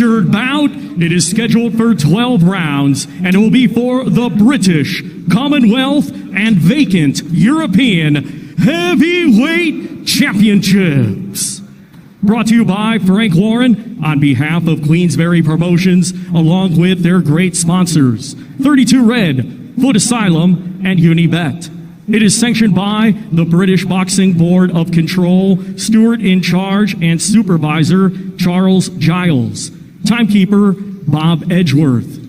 featured bout. It is scheduled for 12 rounds, and it will be for the British, Commonwealth, and vacant European Heavyweight Championships. Brought to you by Frank Warren on behalf of Queensberry Promotions, along with their great sponsors, 32 Red, Foot Asylum, and Unibet. It is sanctioned by the British Boxing Board of Control, steward in charge and supervisor Charles Giles, timekeeper Bob Edgeworth.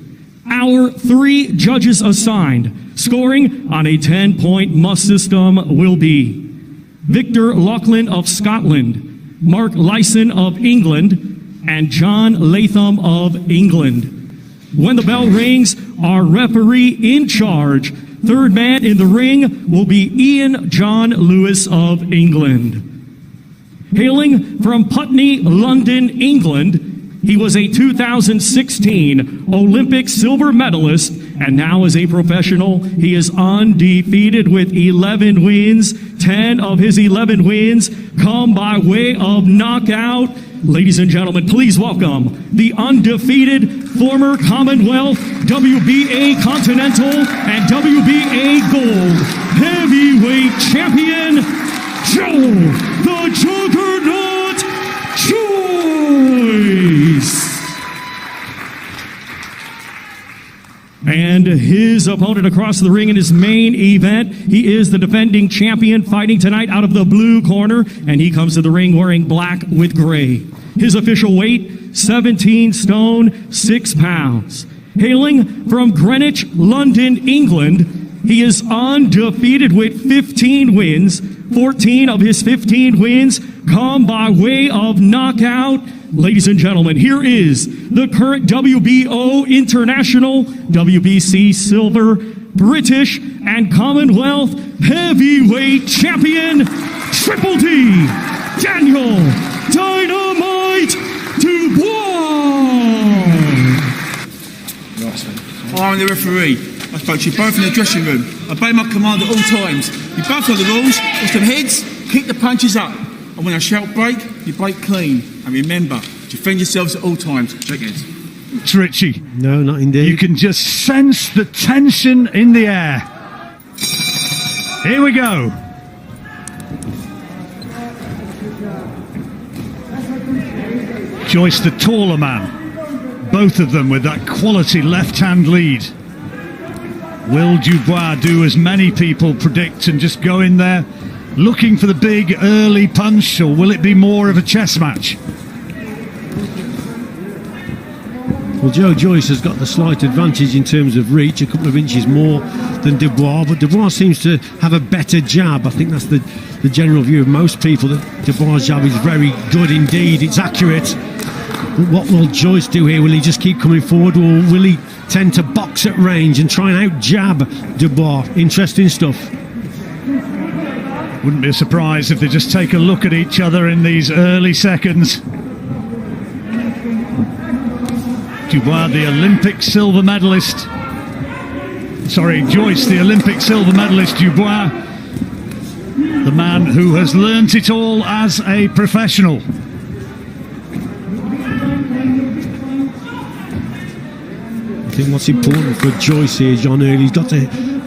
Our 3 judges assigned, scoring on a 10-point must system, will be Victor Laughlin of Scotland, Mark Lyson of England, and John Latham of England. When the bell rings, our referee in charge, third man in the ring, will be Ian John Lewis of England. Hailing from Putney, London, England, he was a 2016 Olympic silver medalist, and now as a professional, he is undefeated with 11 wins. 10 of his 11 wins come by way of knockout. Ladies and gentlemen, please welcome the undefeated former Commonwealth, WBA Continental, and WBA Gold Heavyweight Champion, Joe the Juggernaut JOYCE. And his opponent across the ring in his main event, he is the defending champion, fighting tonight out of the blue corner, and he comes to the ring wearing black with gray. His official weight, 17 stone, 6 pounds. Hailing from Greenwich, London, England, he is undefeated with 15 wins. 14 of his 15 wins come by way of knockout. Ladies and gentlemen, here is the current WBO International, WBC Silver, British, and Commonwealth Heavyweight Champion, Triple D, Daniel Dynamite Dubois. I'm the referee. I spoke to you both in the dressing room. Obey my command at all times. You both know the rules. Lift them heads, kick the punches up. And when I shout break, you break clean. And remember, defend yourselves at all times. Shake hands. It's Richie. No, not indeed. You can just sense the tension in the air. Here we go. JOYCE, the taller man. Both of them with that quality left-hand lead. Will Dubois do as many people predict and just go in there looking for the big early punch, or will it be more of a chess match? Well, Joe JOYCE has got the slight advantage in terms of reach, a couple of inches more than Dubois, but Dubois seems to have a better jab. I think that's the general view of most people, that Dubois' jab is very good indeed. It's accurate. But what will JOYCE do here? Will he just keep coming forward, or will he tend to box at range and try and out-jab Dubois? Interesting stuff. Wouldn't be a surprise if they just take a look at each other in these early seconds. Dubois, the Olympic silver medalist. Sorry, JOYCE, the Olympic silver medalist. Dubois, the man who has learnt it all as a professional. I think what's important for JOYCE here, John Early,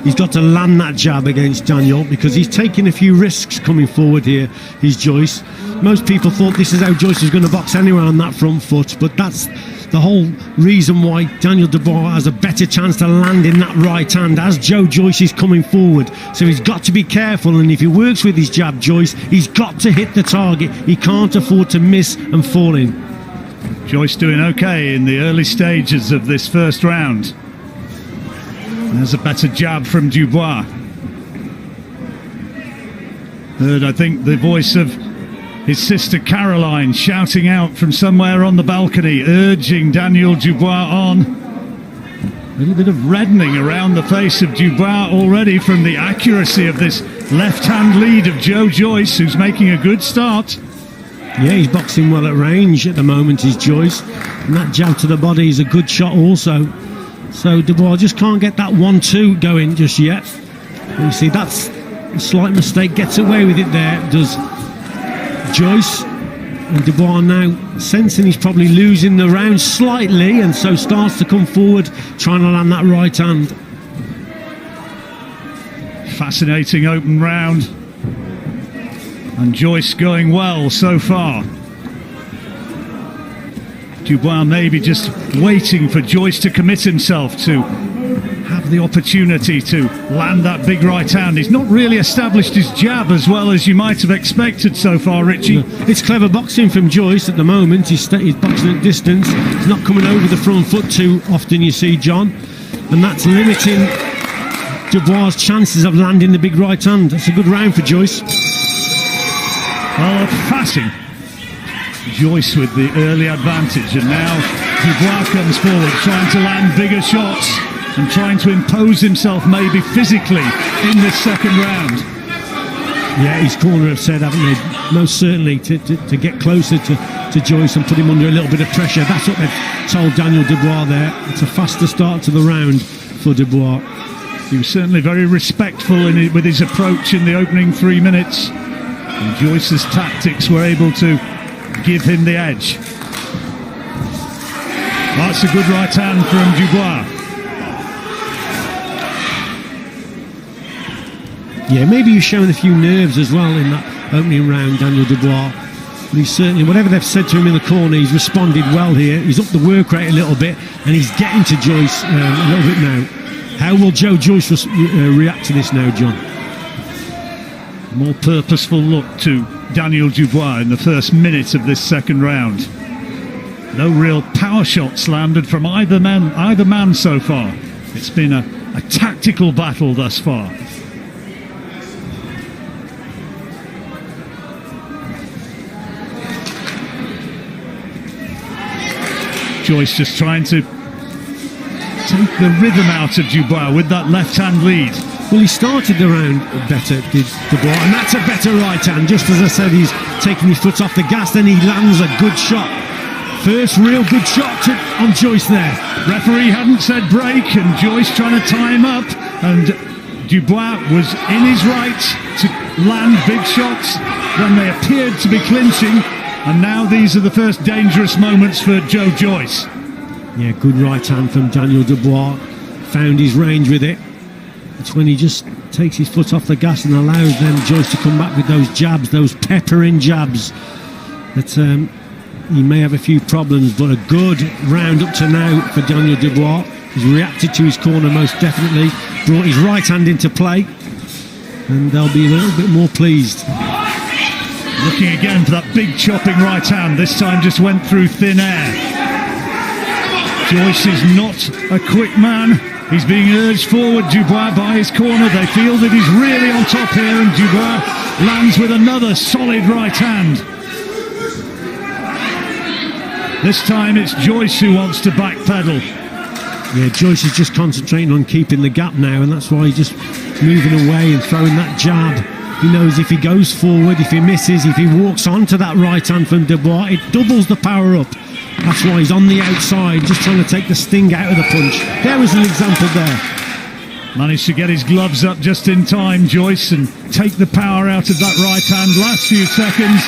he's got to land that jab against Daniel, because he's taking a few risks coming forward here. He's JOYCE. Most people thought this is how JOYCE was going to box anyway on that front foot, but that's the whole reason why Daniel Dubois has a better chance to land in that right hand as Joe JOYCE is coming forward. So he's got to be careful, and if he works with his jab, JOYCE, he's got to hit the target. He can't afford to miss and fall in. JOYCE doing okay in the early stages of this first round. There's a better jab from Dubois. Heard, I think, the voice of his sister Caroline shouting out from somewhere on the balcony, urging Daniel Dubois on. A little bit of reddening around the face of Dubois already from the accuracy of this left-hand lead of Joe JOYCE, who's making a good start. Yeah, he's boxing well at range at the moment, is JOYCE. And that jab to the body is a good shot also. So Dubois just can't get that 1-2 going just yet. You see, that's a slight mistake. Gets away with it there, does JOYCE. And Dubois now sensing he's probably losing the round slightly, and so starts to come forward, trying to land that right hand. Fascinating open round. And Joyce going well so far. Dubois maybe just waiting for Joyce to commit himself to have the opportunity to land that big right hand. He's not really established his jab as well as you might have expected so far, Richie. It's clever boxing from Joyce at the moment. He's boxing at distance. He's not coming over the front foot too often, you see, John. And that's limiting Dubois' chances of landing the big right hand. That's a good round for Joyce. Oh, passing. Joyce with the early advantage, and now Dubois comes forward trying to land bigger shots and trying to impose himself maybe physically in this second round. Yeah, his corner have said, haven't they, most certainly to get closer to Joyce and put him under a little bit of pressure. That's what they've told Daniel Dubois there. It's a faster start to the round for Dubois. He was certainly very respectful with his approach in the opening 3 minutes, and Joyce's tactics were able to give him the edge. That's a good right hand from Dubois. Yeah, maybe he's showing a few nerves as well in that opening round, Daniel Dubois. But he's certainly, whatever they've said to him in the corner, he's responded well here. He's upped the work rate a little bit, and he's getting to Joyce a little bit now. How will Joe Joyce react to this now, John? More purposeful look to Daniel Dubois in the first minute of this second round. No real power shots landed from either man so far. It's been a tactical battle thus far. Joyce just trying to take the rhythm out of Dubois with that left-hand lead. Well, he started the round better, did Dubois, and that's a better right hand. Just as I said, he's taking his foot off the gas, then he lands a good shot. First real good shot on Joyce there. Referee hadn't said break, and Joyce trying to tie him up, and Dubois was in his right to land big shots when they appeared to be clinching, and now these are the first dangerous moments for Joe Joyce. Yeah, good right hand from Daniel Dubois. Found his range with it. It's when he just takes his foot off the gas and allows then Joyce to come back with those jabs, those peppering jabs, that he may have a few problems. But a good round up to now for Daniel Dubois. He's reacted to his corner most definitely, brought his right hand into play, and they'll be a little bit more pleased. Looking again for that big chopping right hand, this time just went through thin air. Joyce is not a quick man. He's being urged forward, Dubois, by his corner. They feel that he's really on top here, and Dubois lands with another solid right hand. This time it's Joyce who wants to backpedal. Yeah, Joyce is just concentrating on keeping the gap now, and that's why he's just moving away and throwing that jab. He knows if he goes forward, if he misses, if he walks onto that right hand from Dubois, it doubles the power up. That's why he's on the outside, just trying to take the sting out of the punch. There was an example there. Managed to get his gloves up just in time, Joyce, and take the power out of that right hand. Last few seconds,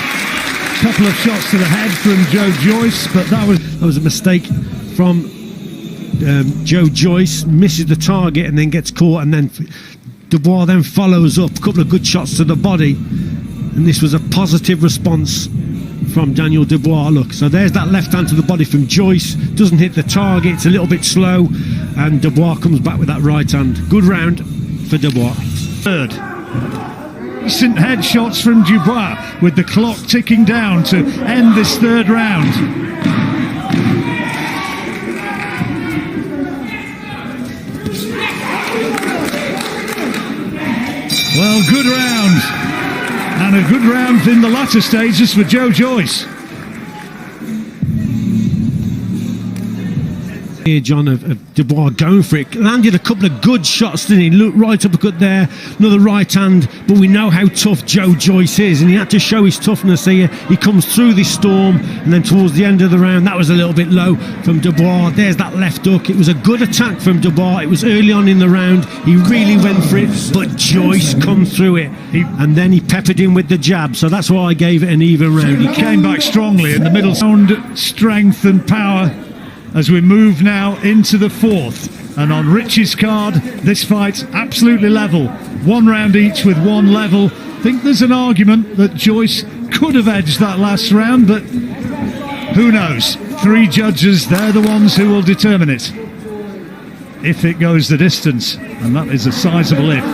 couple of shots to the head from Joe Joyce, but that was a mistake from Joe Joyce. Misses the target and then gets caught, and then Dubois then follows up a couple of good shots to the body, and this was a positive response from Daniel Dubois. Look, so there's that left hand to the body from Joyce, doesn't hit the target, it's a little bit slow, and Dubois comes back with that right hand. Good round for Dubois. Third. Decent headshots from Dubois with the clock ticking down to end this third round. Well, good round. And a good round in the latter stages for Joe Joyce. Here, John, of Dubois going for it. Landed a couple of good shots, didn't he? Look, right uppercut there, another right hand. But we know how tough Joe Joyce is, and he had to show his toughness here. He comes through this storm, and then towards the end of the round, that was a little bit low from Dubois. There's that left hook. It was a good attack from Dubois. It was early on in the round. He really went for it, but Joyce come through it, and then he peppered him with the jab. So that's why I gave it an even round. He came back strongly in the middle. Sound, strength and power as we move now into the fourth. And on Rich's card, this fight absolutely level. 1 round each with 1 level. I think there's an argument that Joyce could have edged that last round, but who knows? 3 judges, they're the ones who will determine it. If it goes the distance, and that is a sizable if.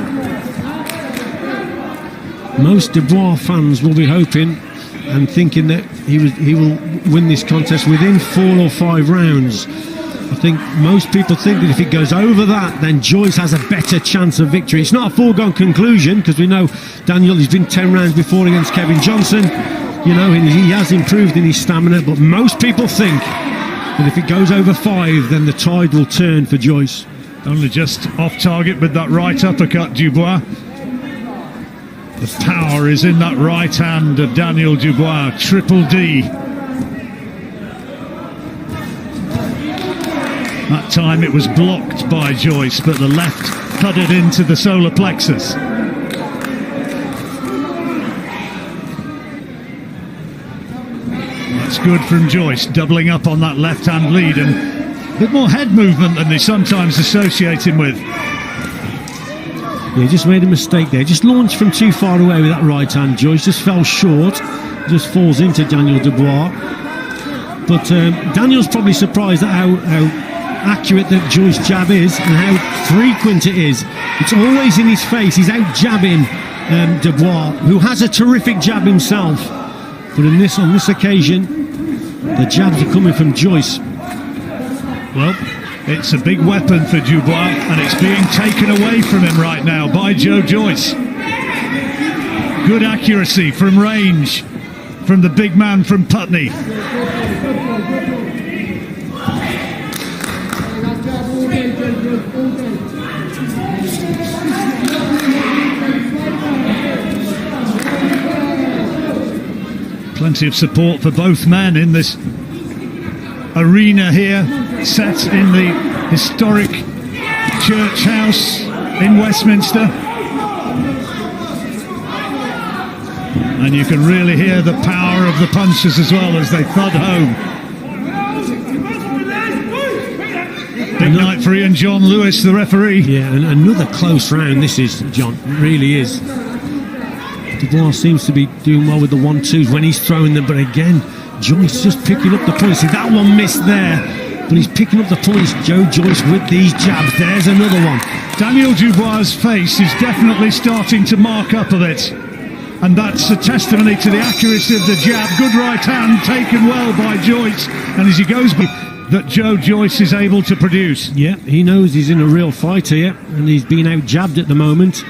Most Dubois fans will be hoping and thinking that he will win this contest within 4 or 5 rounds. I think most people think that if it goes over that, then Joyce has a better chance of victory. It's not a foregone conclusion, because we know Daniel, he's been 10 rounds before against Kevin Johnson. You know, he has improved in his stamina, but most people think that if it goes over 5, then the tide will turn for Joyce. Only just off target with that right uppercut, Dubois. The power is in that right hand of Daniel Dubois, Triple D. That time it was blocked by Joyce, but the left cut it into the solar plexus. That's good from Joyce, doubling up on that left hand lead, and a bit more head movement than they sometimes associate him with. Yeah, he just made a mistake there. Just launched from too far away with that right hand. Joyce just fell short. Just falls into Daniel Dubois. But Daniel's probably surprised at how accurate that Joyce jab is and how frequent it is. It's always in his face. He's out jabbing Dubois, who has a terrific jab himself. But on this occasion, the jabs are coming from Joyce. Well, it's a big weapon for Dubois, and it's being taken away from him right now by Joe Joyce. Good accuracy from range from the big man from Putney. Plenty of support for both men in this arena here, set in the historic church house in Westminster. And you can really hear the power of the punches as well as they thud home. Big night for Ian John Lewis, the referee. Yeah, and another close round this is, John. It really is. Dubois seems to be doing well with the 1-2s when he's throwing them, but again, Joyce just picking up the points. See, that one missed there, but he's picking up the points, Joe Joyce, with these jabs. There's another one. Daniel Dubois' face is definitely starting to mark up a bit, and that's a testimony to the accuracy of the jab. Good right hand taken well by Joyce, and as he goes that Joe Joyce is able to produce. Yeah, he knows he's in a real fight here, and he's being out jabbed at the moment.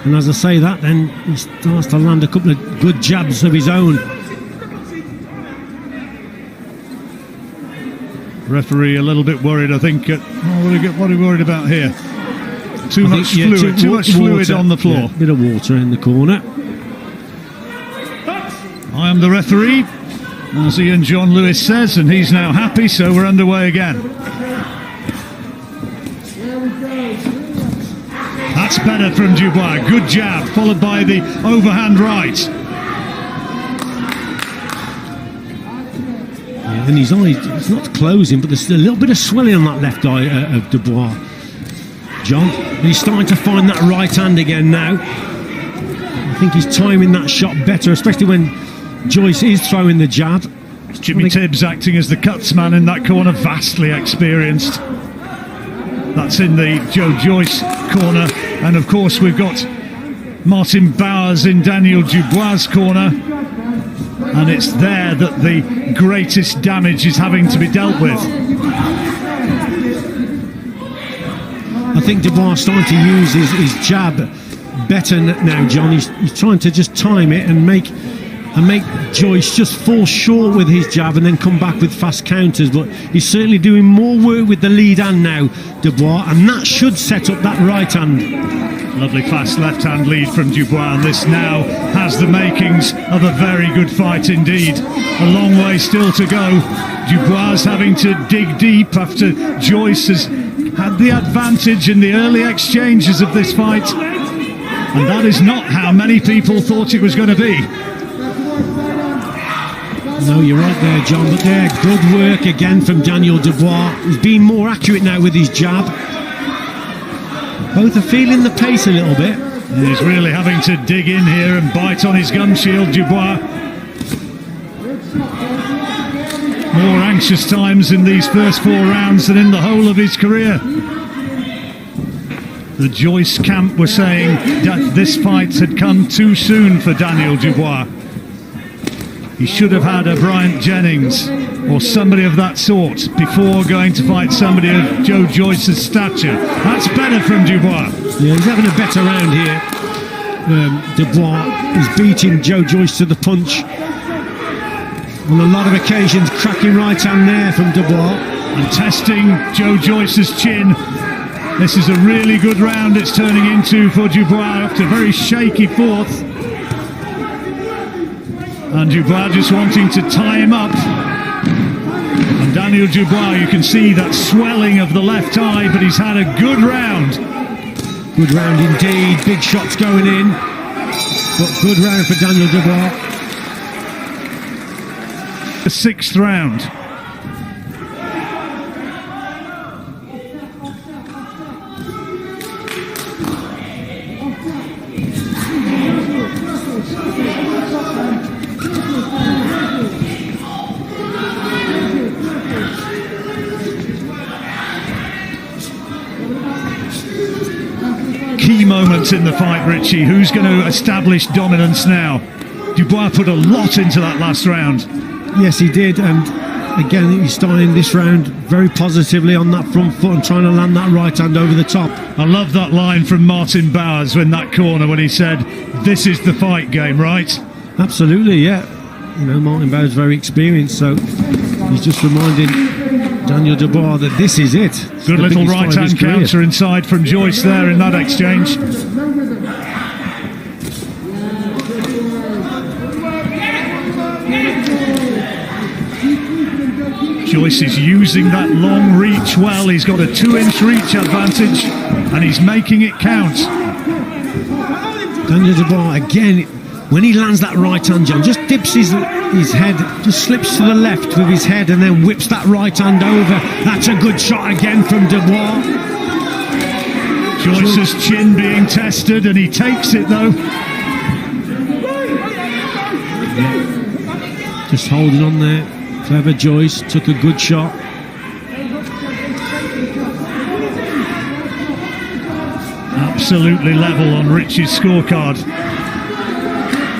And as I say that, then he starts to land a couple of good jabs of his own. Referee a little bit worried, I think. What are we worried about here? Too much fluid on the floor. Yeah, bit of water in the corner. I am the referee, as Ian John Lewis says, and he's now happy, so we're underway again. That's better from Dubois. Good jab, followed by the overhand right. Yeah, and his eye, it's not closing, but there's a little bit of swelling on that left eye of Dubois. John, he's starting to find that right hand again now. I think he's timing that shot better, especially when Joyce is throwing the jab. Jimmy Tibbs acting as the cutsman in that corner, vastly experienced. That's in the Joe Joyce corner, and of course we've got Martin Bowers in Daniel Dubois' corner, and it's there that the greatest damage is having to be dealt with. I think Dubois is starting to use his jab better now, John. He's trying to just time it and make and make Joyce just fall short with his jab and then come back with fast counters. But he's certainly doing more work with the lead hand now, Dubois, and that should set up that right hand. Lovely fast left-hand lead from Dubois, and this now has the makings of a very good fight indeed. A long way still to go. Dubois is having to dig deep after Joyce has had the advantage in the early exchanges of this fight, and that is not how many people thought it was going to be. No, you're right there, John, but there, good work again from Daniel Dubois. He's being more accurate now with his jab. Both are feeling the pace a little bit. He's really having to dig in here and bite on his gum shield, Dubois. More anxious times in these first 4 rounds than in the whole of his career. The JOYCE camp were saying that this fight had come too soon for Daniel Dubois. He should have had a Bryant Jennings or somebody of that sort before going to fight somebody of Joe Joyce's stature. That's better from Dubois. Yeah, he's having a better round here. Dubois is beating Joe Joyce to the punch. On a lot of occasions, cracking right hand there from Dubois. And testing Joe Joyce's chin. This is a really good round it's turning into for Dubois after a very shaky fourth. And Dubois just wanting to tie him up. And Daniel Dubois, you can see that swelling of the left eye, but he's had a good round. Good round indeed, big shots going in. But good round for Daniel Dubois. The 6th round. Key moments in the fight, Richie. Who's going to establish dominance now? Dubois put a lot into that last round. Yes, he did, and again, he's starting this round very positively on that front foot and trying to land that right hand over the top. I love that line from Martin Bowers in that corner when he said, "This is the fight game, right?" Absolutely, yeah. You know, Martin Bowers very experienced, so he's just reminding Daniel Dubois that this is it. It's good little right-hand counter inside from Joyce there in that exchange. Joyce is using that long reach well. He's got a 2-inch reach advantage and he's making it count. Daniel Dubois again, when he lands that right hand, John, just dips his head, just slips to the left with his head and then whips that right hand over. That's a good shot again from Dubois. Joyce's chin being tested and he takes it though. Yeah. Just holding on there. Clever Joyce, took a good shot. Absolutely level on Richie's scorecard.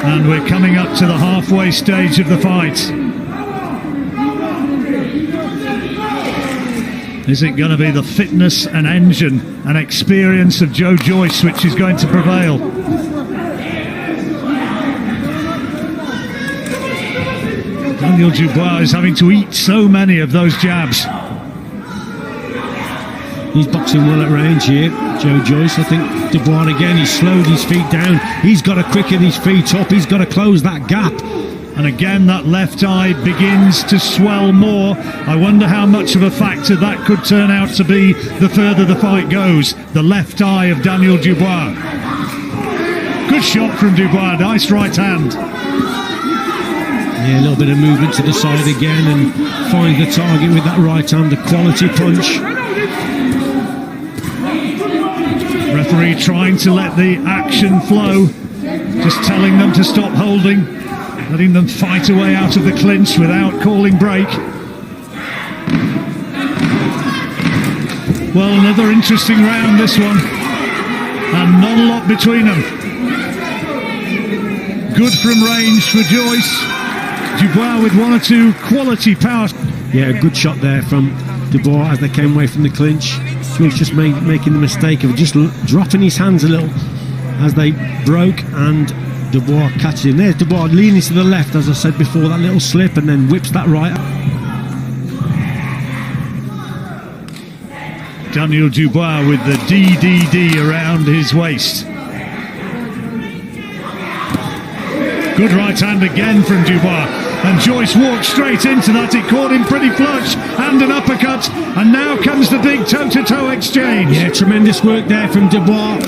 And we're coming up to the halfway stage of the fight. Is it going to be the fitness and engine and experience of Joe Joyce which is going to prevail? Daniel Dubois is having to eat so many of those jabs. He's boxing well at range here, Joe Joyce. I think Dubois again, he's slowed his feet down. He's got to quicken his feet up. He's got to close that gap. And again, that left eye begins to swell more. I wonder how much of a factor that could turn out to be the further the fight goes. The left eye of Daniel Dubois. Good shot from Dubois, nice right hand. Yeah, a little bit of movement to the side again and find the target with that right hand, the quality punch. Referee trying to let the action flow, just telling them to stop holding, letting them fight away out of the clinch without calling break. Well, another interesting round this one, and not a lot between them. Good from range for Joyce. Dubois with 1 or 2 quality power. Yeah, a good shot there from Dubois as they came away from the clinch. Joyce just making the mistake of just dropping his hands a little as they broke, and Dubois catches him. There's Dubois leaning to the left, as I said before, that little slip, and then whips that right. Daniel Dubois with the DDD around his waist. Good right hand again from Dubois, and Joyce walked straight into that. It caught him pretty flush, and an uppercut, and now comes the big toe-to-toe exchange. Yeah, tremendous work there from Dubois,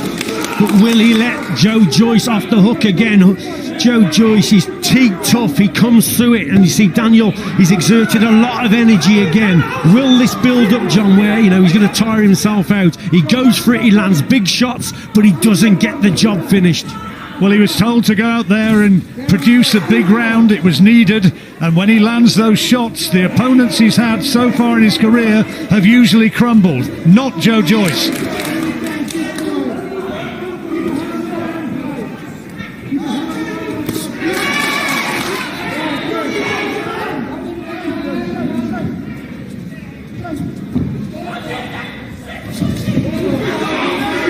but will he let Joe Joyce off the hook again? Joe Joyce is teak tough, he comes through it, and you see Daniel, he's exerted a lot of energy again. Will this build up, John, where he's going to tire himself out? He goes for it, he lands big shots, but he doesn't get the job finished. Well, he was told to go out there and produce a big round. It was needed, and when he lands those shots, the opponents he's had so far in his career have usually crumbled. Not Joe Joyce.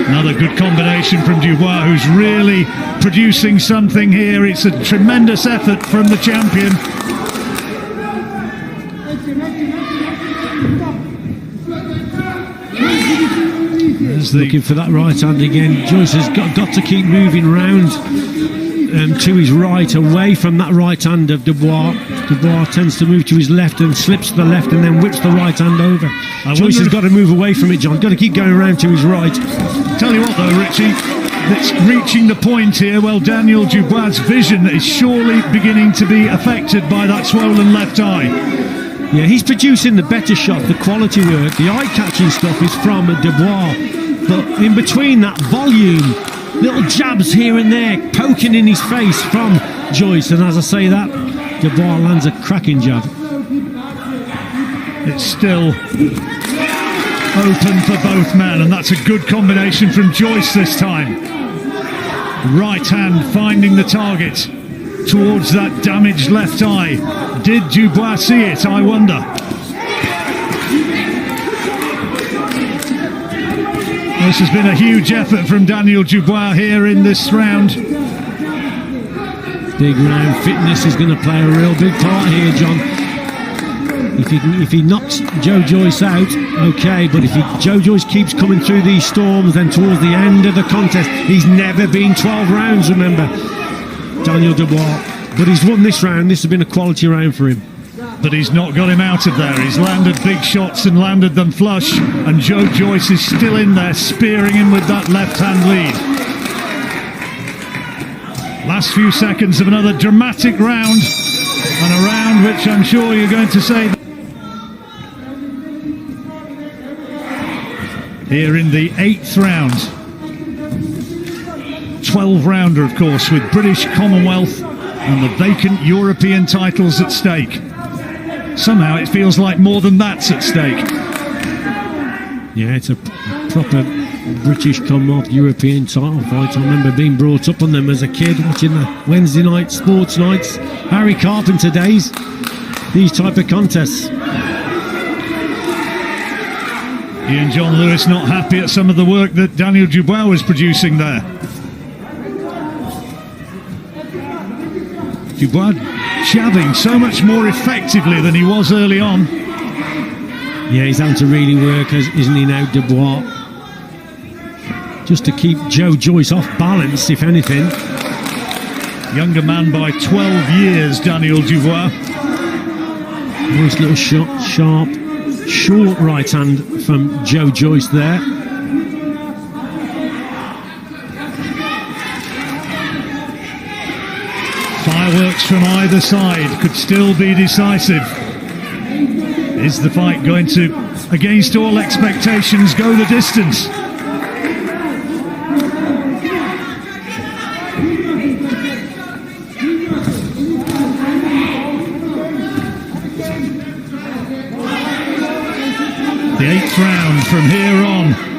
Another good combination from Dubois, who's really producing something here. It's a tremendous effort from the champion. Looking for that right hand again. Joyce has got to keep moving round to his right, away from that right hand of Dubois. Dubois tends to move to his left and slips to the left and then whips the right hand over. Joyce has got to move away from it, John. Got to keep going around to his right. Tell you what though, Richie, it's reaching the point here. Well, Daniel Dubois' vision is surely beginning to be affected by that swollen left eye. Yeah, he's producing the better shot, the quality work. The eye-catching stuff is from Dubois. But in between that volume, little jabs here and there, poking in his face from Joyce. And as I say that, Dubois lands a cracking jab. It's still open for both men, and that's a good combination from Joyce this time. Right hand finding the target towards that damaged left eye. Did Dubois see it, I wonder? This has been a huge effort from Daniel Dubois here in this round. Big round fitness is going to play a real big part here, John. If he knocks Joe Joyce out, okay, but if Joe Joyce keeps coming through these storms, then towards the end of the contest, he's never been 12 rounds, remember, Daniel Dubois. But he's won this round. This has been a quality round for him. But he's not got him out of there. He's landed big shots and landed them flush, and Joe Joyce is still in there, spearing him with that left-hand lead. Last few seconds of another dramatic round, and a round which I'm sure you're going to say. Here in the 8th round, 12-rounder, of course, with British, Commonwealth and the vacant European titles at stake. Somehow it feels like more than that's at stake. Yeah, it's a proper British Commonwealth European title fight. I remember being brought up on them as a kid, watching the Wednesday night sports nights, Harry Carpenter days, these type of contests. Ian John Lewis not happy at some of the work that Daniel Dubois was producing there. Dubois jabbing so much more effectively than he was early on. Yeah, he's having to really work, isn't he now, Dubois? Just to keep Joe Joyce off balance, if anything. Younger man by 12 years, Daniel Dubois. Nice little shot, sharp, short right hand from Joe Joyce there. Fireworks from either side could still be decisive. Is the fight going to, against all expectations, go the distance? The 8th round from here on.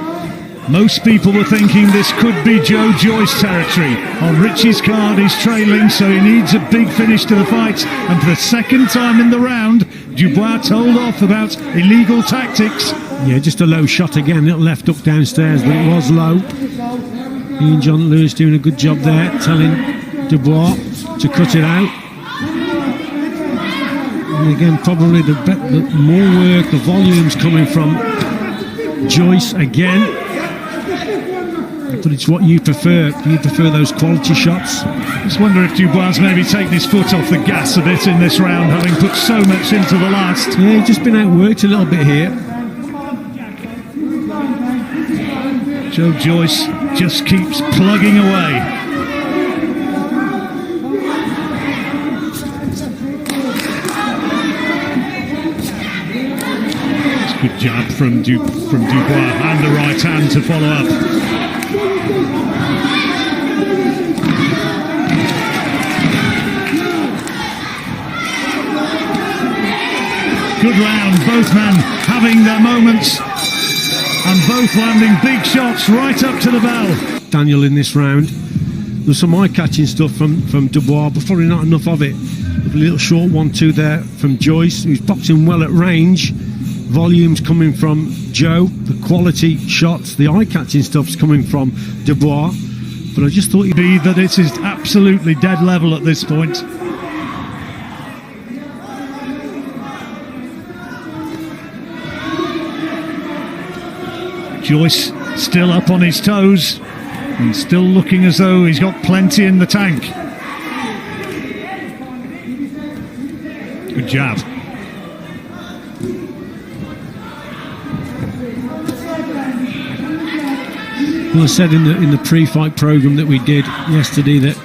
Most people were thinking this could be Joe Joyce territory. On Richie's card, he's trailing, so he needs a big finish to the fight. And for the second time in the round, Dubois told off about illegal tactics. Yeah, just a low shot again, little left up downstairs, but it was low. Ian John Lewis doing a good job there, telling Dubois to cut it out. And again, probably the more work, the volume's coming from JOYCE again. But it's what you prefer. You prefer those quality shots. Just wonder if Dubois maybe taken his foot off the gas a bit in this round, having put so much into the last. Yeah, he's just been outworked a little bit here. Joe Joyce just keeps plugging away. Good jab from Dubois, and the right hand to follow up. Good round, both men having their moments and both landing big shots right up to the bell. Daniel in this round. There's some eye-catching stuff from Dubois, but probably not enough of it. A little short 1-2 there from JOYCE, who's boxing well at range. Volume's coming from Joe, the quality shots, the eye-catching stuff's coming from Dubois. But I just thought he'd be that it is absolutely dead level at this point. JOYCE still up on his toes and still looking as though he's got plenty in the tank. Good jab. Well, I said in the pre-fight program that we did yesterday that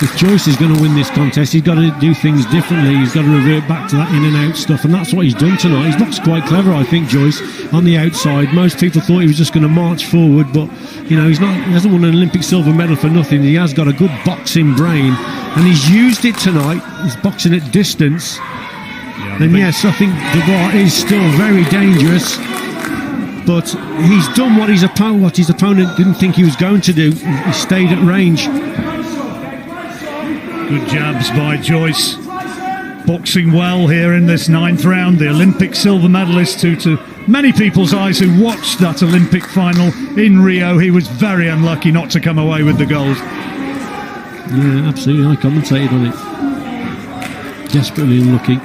if JOYCE is going to win this contest, he's got to do things differently. He's got to revert back to that in and out stuff, and that's what he's done tonight. He's boxed quite clever, I think, JOYCE, on the outside. Most people thought he was just going to march forward, but you know, he hasn't won an Olympic silver medal for nothing. He has got a good boxing brain, and he's used it tonight. He's boxing at distance, and yes, I think Dubois is still very dangerous. But he's done what his opponent didn't think he was going to do. He stayed at range. Good jabs by JOYCE. Boxing well here in this 9th round. The Olympic silver medalist, who to many people's eyes who watched that Olympic final in Rio, he was very unlucky not to come away with the gold. Yeah, absolutely. I commentated on it. Desperately unlucky.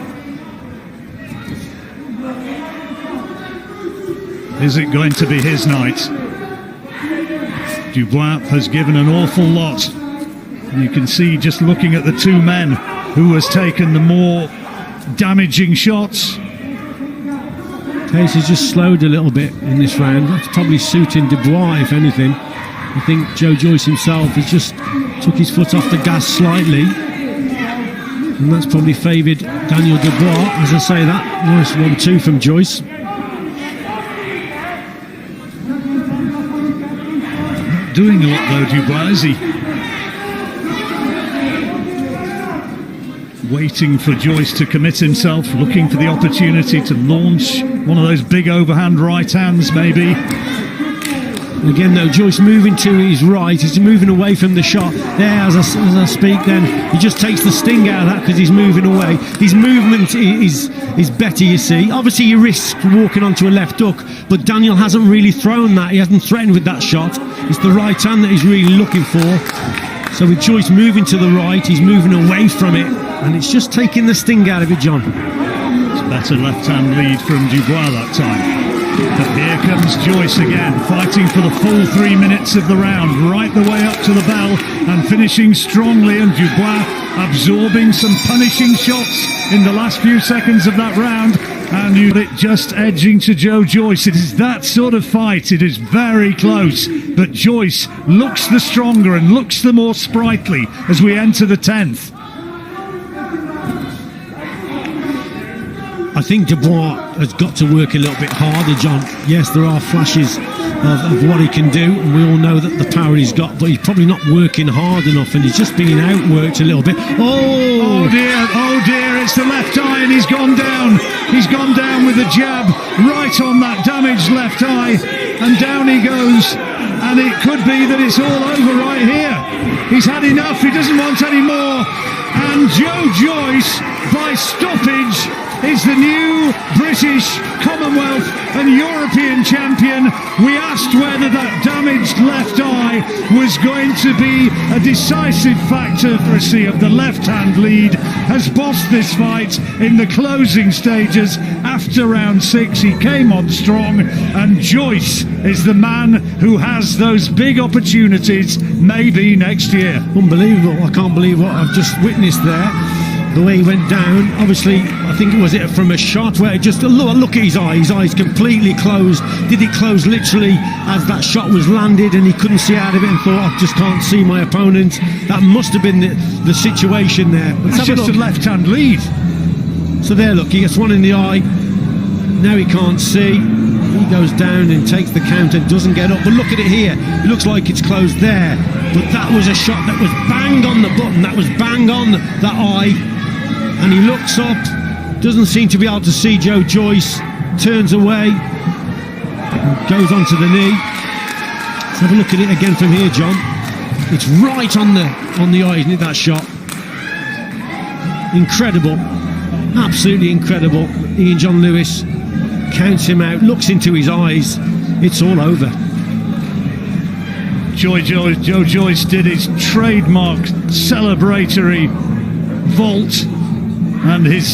Is it going to be his night? Dubois has given an awful lot. And you can see, just looking at the two men, who has taken the more damaging shots. Pace has just slowed a little bit in this round. That's probably suiting Dubois, if anything. I think Joe JOYCE himself has just took his foot off the gas slightly. And that's probably favoured Daniel Dubois. As I say that, nice 1-2 from JOYCE. Doing a lot though, Dubois, is he? Waiting for JOYCE to commit himself, looking for the opportunity to launch one of those big overhand right hands, maybe. Again, though, JOYCE moving to his right, he's moving away from the shot. There, as I speak, then he just takes the sting out of that because he's moving away. His movement is better, you see. Obviously, you risk walking onto a left hook, but Daniel hasn't really thrown that. He hasn't threatened with that shot. It's the right hand that he's really looking for. So with JOYCE moving to the right, he's moving away from it, and it's just taking the sting out of it, John. It's a better left-hand lead from Dubois that time. But here comes JOYCE again, fighting for the full 3 minutes of the round, right the way up to the bell, and finishing strongly, and Dubois absorbing some punishing shots in the last few seconds of that round, and it just edging to Joe JOYCE. It is that sort of fight. It is very close, but JOYCE looks the stronger and looks the more sprightly as we enter the 10th. I think Dubois has got to work a little bit harder, John. Yes, there are flashes of what he can do, and we all know that the power he's got, but he's probably not working hard enough, and he's just being outworked a little bit. Oh dear, it's the left eye, and he's gone down. He's gone down with a jab right on that damaged left eye, and down he goes. And it could be that it's all over right here. He's had enough, he doesn't want any more. And Joe JOYCE, by stoppage, is the new British, Commonwealth and European champion. We asked whether that damaged left eye was going to be a decisive factor. Of the left-hand lead has bossed this fight in the closing stages. After round 6 he came on strong, and JOYCE is the man who has those big opportunities maybe next year. Unbelievable. I can't believe what I've just witnessed there. The way he went down, obviously, I think it was from a shot where it just look at his eyes completely closed. Did it close literally as that shot was landed and he couldn't see out of it and thought, I just can't see my opponent? That must have been the situation there. It's just a left-hand lead. So there, look, he gets one in the eye. Now he can't see. He goes down and takes the count and doesn't get up. But look at it here. It looks like it's closed there. But that was a shot that was bang on the button. That was bang on that eye. And he looks up, doesn't seem to be able to see Joe JOYCE, turns away, goes onto the knee. Let's have a look at it again from here, John. It's right on the eye, isn't it, that shot? Incredible, absolutely incredible. Ian John Lewis counts him out, looks into his eyes, it's all over. Joe JOYCE did his trademark celebratory vault, and his